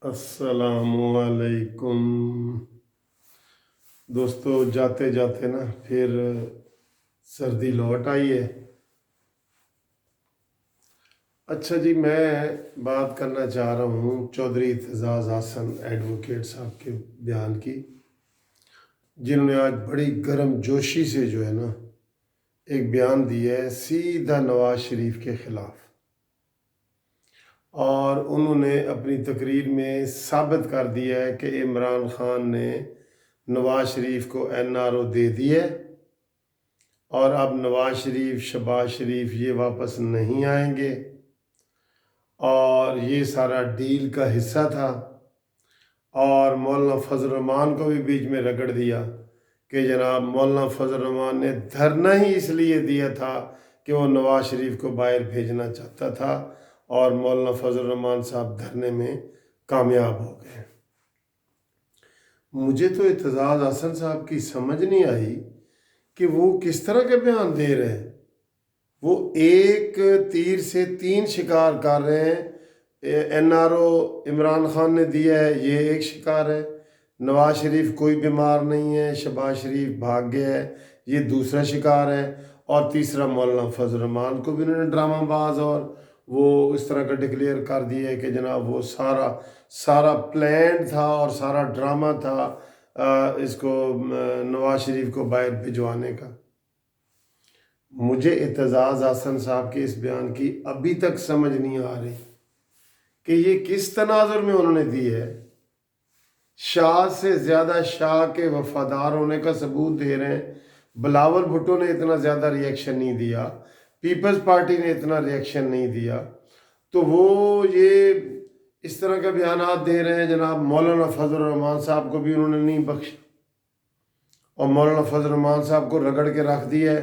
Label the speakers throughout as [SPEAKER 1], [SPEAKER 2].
[SPEAKER 1] अस्सलामुअलैकुम दोस्तों। जाते जाते ना फिर सर्दी लौट आई है। अच्छा जी, मैं बात करना चाह रहा हूँ चौधरी एतजाज़ हसन एडवोकेट साहब के बयान की, जिन्होंने आज बड़ी गर्म जोशी से जो है ना एक बयान दिया है सीधा नवाज शरीफ के ख़िलाफ़। और उन्होंने अपनी तकरीर में साबित कर दिया है कि इमरान खान ने नवाज शरीफ को NRO दे दी है और अब नवाज शरीफ शहबाज शरीफ ये वापस नहीं आएंगे और ये सारा डील का हिस्सा था। और मौलाना फजल रहमान को भी बीच में रगड़ दिया कि जनाब मौलाना फजल रहमान ने धरना ही इसलिए दिया था कि वो नवाज शरीफ को बाहर भेजना चाहता था और मौलाना फजल रहमान साहब धरने में कामयाब हो गए। मुझे तो एतजाज़ हसन साहब की समझ नहीं आई कि वो किस तरह के बयान दे रहे हैं। वो एक तीर से तीन शिकार कर रहे हैं। NRO इमरान खान ने दिया है, ये एक शिकार है। नवाज शरीफ कोई बीमार नहीं है, शहबाज शरीफ भाग गया है, ये दूसरा शिकार है। और तीसरा मौलाना फजल रहमान को भी उन्होंने ड्रामाबाज और वो इस तरह का डिक्लेयर कर दिया है कि जनाब वो सारा प्लान था और सारा ड्रामा था इसको नवाज शरीफ को बाहर भिजवाने का। मुझे एतजाज़ हसन साहब के इस बयान की अभी तक समझ नहीं आ रही कि ये किस तनाजुर में उन्होंने दी है। शाह से ज़्यादा शाह के वफादार होने का सबूत दे रहे हैं। बिलावल भुट्टो ने इतना ज़्यादा रिएक्शन नहीं दिया, पीपल्स पार्टी ने इतना रिएक्शन नहीं दिया, तो वो ये इस तरह के बयानात दे रहे हैं। जनाब मौलाना फजल रहमान साहब को भी उन्होंने नहीं बख्शा और मौलाना फजल रहमान साहब को रगड़ के रख दिया है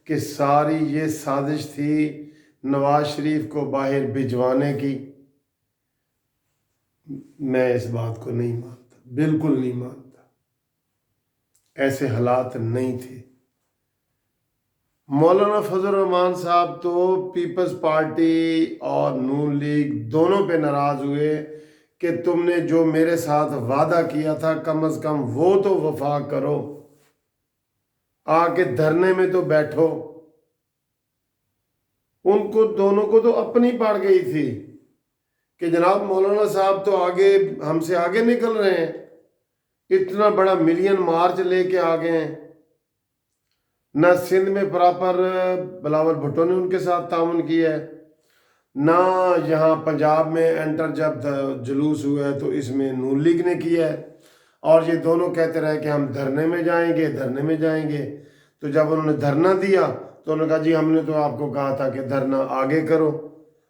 [SPEAKER 1] कि सारी ये साजिश थी नवाज शरीफ को बाहर भिजवाने की। मैं इस बात को नहीं मानता, बिल्कुल नहीं मानता। ऐसे हालात नहीं थे। मौलाना फजल रहमान साहब तो पीपल्स पार्टी और नून लीग दोनों पे नाराज़ हुए कि तुमने जो मेरे साथ वादा किया था कम से कम वो तो वफा करो, आके धरने में तो बैठो। उनको दोनों को तो अपनी पड़ गई थी कि जनाब मौलाना साहब तो आगे हमसे आगे निकल रहे हैं, इतना बड़ा मिलियन मार्च लेके आ गए हैं। ना सिंध में प्रॉपर बिलावल भुट्टो ने उनके साथ ताउन किया है, ना यहाँ पंजाब में एंटर जब जुलूस हुआ है तो इसमें नून लीग ने किया है। और ये दोनों कहते रहे कि हम धरने में जाएंगे, धरने में जाएंगे। तो जब उन्होंने धरना दिया तो उन्होंने कहा जी हमने तो आपको कहा था कि धरना आगे करो,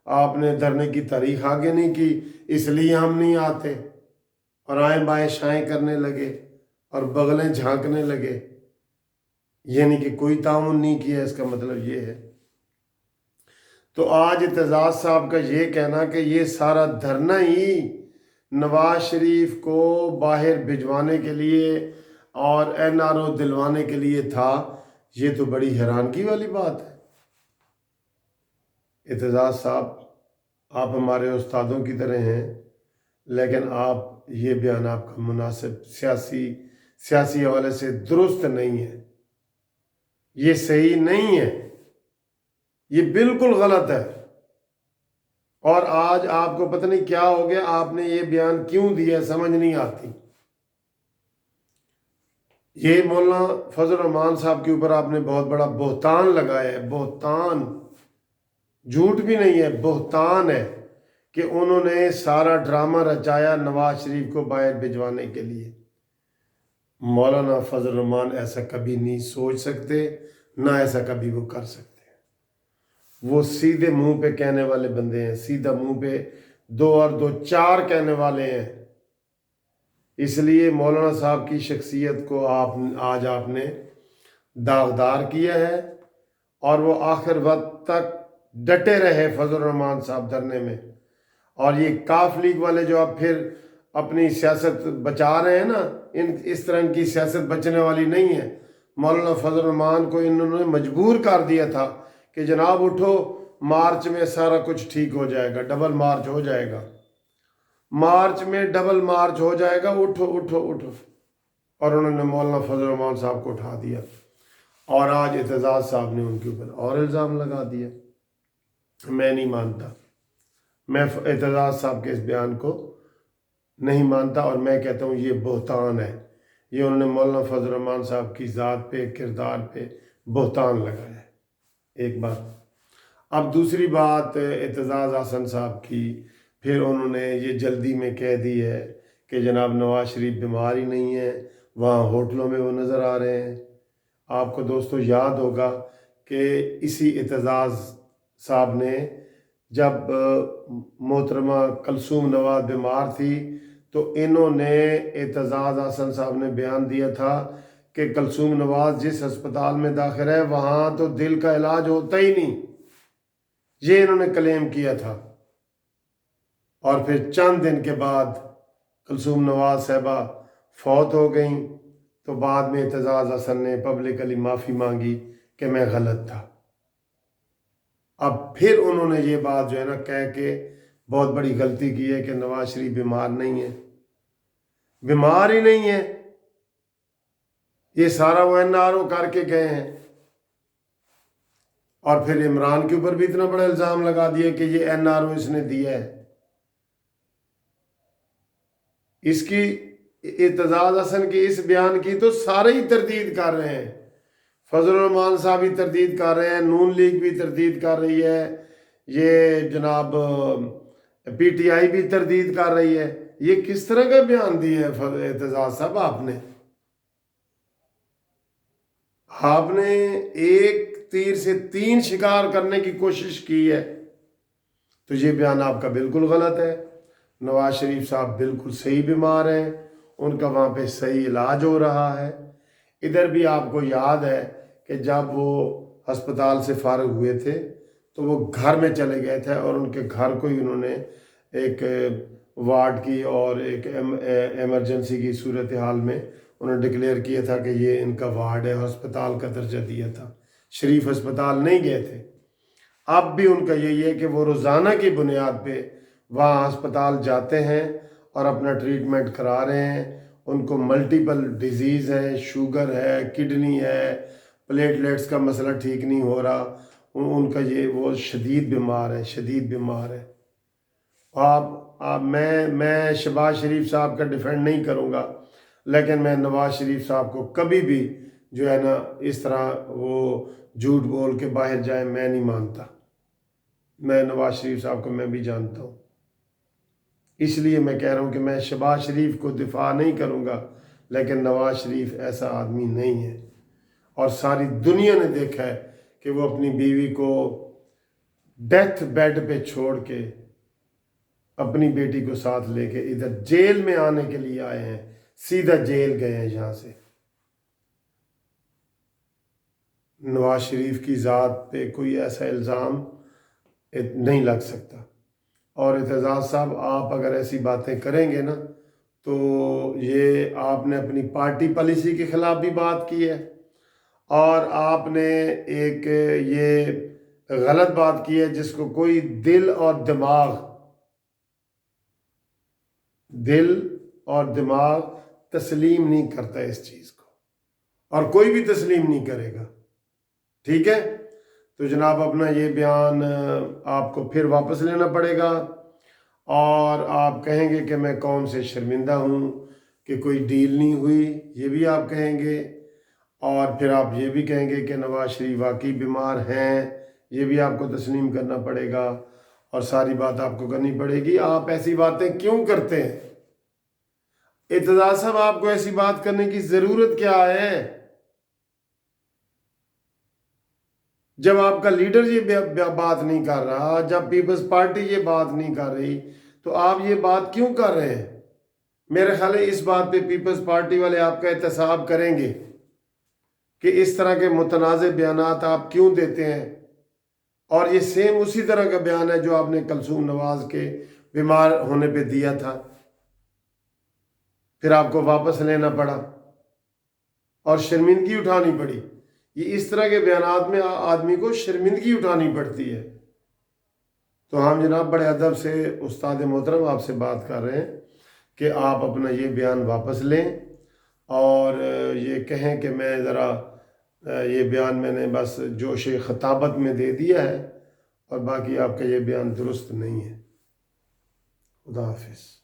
[SPEAKER 1] आपने धरने की तारीख आगे नहीं की, इसलिए हम नहीं आते। और आए बाएं शाएं करने लगे और बगलें झांकने लगे, यानी कि कोई ताउन नहीं किया। इसका मतलब ये है। तो आज एतजाज़ साहब का ये कहना कि ये सारा धरना ही नवाज शरीफ को बाहर भिजवाने के लिए और NRO दिलवाने के लिए था, ये तो बड़ी हैरानगी वाली बात है। एतजाज़ साहब, आप हमारे उस्तादों की तरह हैं, लेकिन आप ये बयान आपका मुनासिब सियासी हवाले से दुरुस्त नहीं है, ये सही नहीं है, ये बिल्कुल गलत है। और आज आपको पता नहीं क्या हो गया, आपने ये बयान क्यों दिया समझ नहीं आती। ये मौलाना फजल रहमान साहब के ऊपर आपने बहुत बड़ा बोहतान लगाया है। बोहतान, झूठ भी नहीं है, बोहतान है कि उन्होंने सारा ड्रामा रचाया नवाज शरीफ को बाहर भिजवाने के लिए। मौलाना फजल रहमान ऐसा कभी नहीं सोच सकते, ना ऐसा कभी वो कर सकते। वो सीधे मुंह पे कहने वाले बंदे हैं, सीधा मुंह पे 2 और 2 4 कहने वाले हैं। इसलिए मौलाना साहब की शख्सियत को आज आपने दागदार किया है और वो आखिर वक्त तक डटे रहे फजल रहमान साहब धरने में। और ये काफ लीग वाले जो अब फिर अपनी सियासत बचा रहे हैं ना, इस तरह की सियासत बचने वाली नहीं है। मौलाना फजल रहमान को इन्होंने मजबूर कर दिया था कि जनाब उठो, मार्च में सारा कुछ ठीक हो जाएगा, डबल मार्च हो जाएगा। मार्च में डबल मार्च हो जाएगा, उठो उठो उठो। और उन्होंने मौलाना फजल रहमान साहब को उठा दिया और आज एतजाज़ साहब ने उनके ऊपर और इल्ज़ाम लगा दिया। मैं नहीं मानता, मैं एतजाज़ साहब के इस बयान को नहीं मानता और मैं कहता हूँ ये बहतान है। ये उन्होंने मौलाना फजल रहमान साहब की ज़ात पे, किरदार पे बहतान लगाया है, एक बात। अब दूसरी बात एतजाज़ हसन साहब की, फिर उन्होंने ये जल्दी में कह दी है कि जनाब नवाज शरीफ बीमार ही नहीं है, वहाँ होटलों में वो नज़र आ रहे हैं। आपको दोस्तों याद होगा कि इसी एतजाज़ साहब ने जब मोहतरमा कलसूम नवाज बीमार थी तो इन्होंने एतजाज़ हसन साहब ने बयान दिया था कि कलसूम नवाज जिस अस्पताल में दाखिल है वहाँ तो दिल का इलाज होता ही नहीं, ये इन्होंने क्लेम किया था। और फिर चंद दिन के बाद कलसूम नवाज साहबा फौत हो गई तो बाद में एतजाज़ हसन ने पब्लिकली माफ़ी मांगी कि मैं गलत था। अब फिर उन्होंने ये बात जो है ना कह के बहुत बड़ी गलती की है कि नवाज शरीफ बीमार नहीं है, बीमार ही नहीं है। ये सारा वो NRO करके गए हैं और फिर इमरान के ऊपर भी इतना बड़ा इल्ज़ाम लगा दिया कि ये NRO इसने दिया है। इसकी एतजाज़ हसन के इस बयान की तो सारे ही तरदीद कर रहे हैं। फजल रहमान साहब भी तरदीद कर रहे हैं, नून लीग भी तरदीद कर रही है, ये जनाब PTI भी तरदीद कर रही है। ये किस तरह का बयान दिया है एतजाज़ साहब आपने एक तीर से तीन शिकार करने की कोशिश की है, तो ये बयान आपका बिल्कुल गलत है। नवाज शरीफ साहब बिल्कुल सही बीमार हैं, उनका वहाँ पे सही इलाज हो रहा है। इधर भी आपको याद है कि जब वो अस्पताल से फारग हुए थे तो वो घर में चले गए थे और उनके घर को ही उन्होंने एक वार्ड की और एक एमरजेंसी की सूरत हाल में उन्होंने डिक्लेयर किया था कि ये इनका वार्ड है, अस्पताल का दर्जा दिया था। शरीफ अस्पताल नहीं गए थे। अब भी उनका यही है कि वो रोज़ाना की बुनियाद पे वहाँ अस्पताल जाते हैं और अपना ट्रीटमेंट करा रहे हैं। उनको मल्टीपल डिजीज़ है, शुगर है, किडनी है, प्लेटलेट्स का मसला ठीक नहीं हो रहा, उनका ये वो शदीद बीमार है, शदीद बीमार है। मैं शहबाज शरीफ साहब का डिफेंड नहीं करूँगा, लेकिन मैं नवाज शरीफ साहब को कभी भी जो है ना इस तरह वो झूठ बोल के बाहर जाए मैं नहीं मानता। मैं नवाज शरीफ साहब को मैं भी जानता हूँ, इसलिए मैं कह रहा हूँ कि मैं शहबाज शरीफ को दिफा नहीं करूँगा, लेकिन नवाज शरीफ ऐसा आदमी नहीं है। और सारी दुनिया ने देखा है कि वो अपनी बीवी को डेथ बेड पे छोड़ के अपनी बेटी को साथ लेके इधर जेल में आने के लिए आए हैं, सीधा जेल गए हैं यहाँ से। नवाज शरीफ की ज़ात पे कोई ऐसा इल्ज़ाम नहीं लग सकता। और एतजाज़ साहब आप अगर ऐसी बातें करेंगे ना तो ये आपने अपनी पार्टी पॉलिसी के ख़िलाफ़ भी बात की है और आपने एक ये गलत बात की है जिसको कोई दिल और दिमाग तस्लीम नहीं करता इस चीज़ को, और कोई भी तस्लीम नहीं करेगा। ठीक है, तो जनाब अपना ये बयान आपको फिर वापस लेना पड़ेगा और आप कहेंगे कि मैं कौम से शर्मिंदा हूँ कि कोई डील नहीं हुई, ये भी आप कहेंगे। और फिर आप ये भी कहेंगे कि नवाज शरीफ वाकई बीमार हैं, ये भी आपको तस्लीम करना पड़ेगा और सारी बात आपको करनी पड़ेगी। आप ऐसी बातें क्यों करते हैं? एतजाज़ साहब आपको ऐसी बात करने की ज़रूरत क्या है? जब आपका लीडर ये बात नहीं कर रहा, जब पीपल्स पार्टी ये बात नहीं कर रही, तो आप ये बात क्यों कर रहे हैं? मेरे ख्याल है इस बात पे पीपल्स पार्टी वाले आपका एहतसाब करेंगे कि इस तरह के मुतनाज़ बयानात आप क्यों देते हैं। और ये सेम उसी तरह का बयान है जो आपने कलसूम नवाज के बीमार होने पे दिया था, फिर आपको वापस लेना पड़ा और शर्मिंदगी उठानी पड़ी। ये इस तरह के बयानात में आदमी को शर्मिंदगी उठानी पड़ती है। تو ہم جناب بڑے ادب سے استاد محترم آپ سے بات کر رہے ہیں کہ آپ اپنا یہ بیان واپس لیں اور یہ کہیں کہ میں ذرا یہ بیان میں نے بس جوش خطابت میں دے دیا ہے اور باقی آپ کا یہ بیان درست نہیں ہے. خدا حافظ.